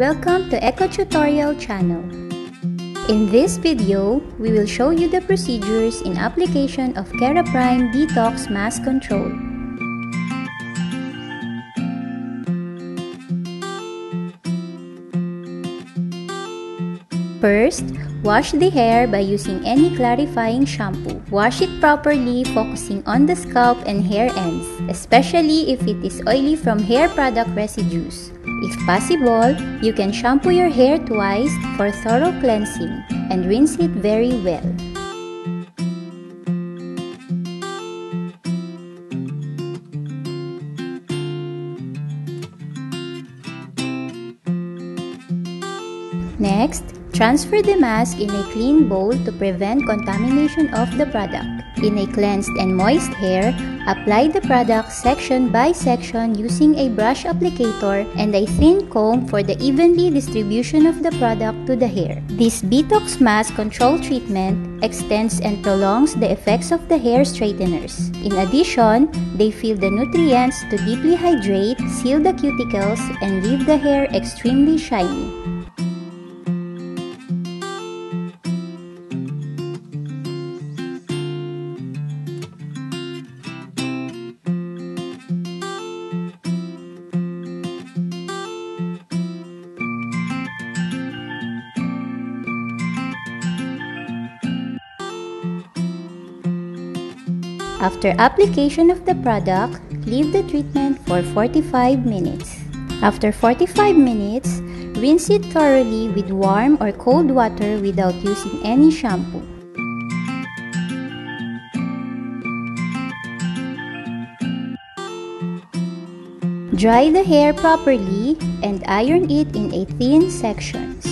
Welcome to Eco Tutorial channel. In this video, we will show you the procedures in application of Keraprime Be.Tox Mask Control. First, wash the hair by using any clarifying shampoo. Wash it properly, focusing on the scalp and hair ends, especially if it is oily from hair product residues. If possible, you can shampoo your hair twice for thorough cleansing and rinse it very well. Next, transfer the mask in a clean bowl to prevent contamination of the product. In a cleansed and moist hair, apply the product section by section using a brush applicator and a thin comb for the evenly distribution of the product to the hair. This Be.Tox Mask Control treatment extends and prolongs the effects of the hair straighteners. In addition, they fill the nutrients to deeply hydrate, seal the cuticles, and leave the hair extremely shiny. After application of the product, leave the treatment for 45 minutes. After 45 minutes, rinse it thoroughly with warm or cold water without using any shampoo. Dry the hair properly and iron it in a thin sections.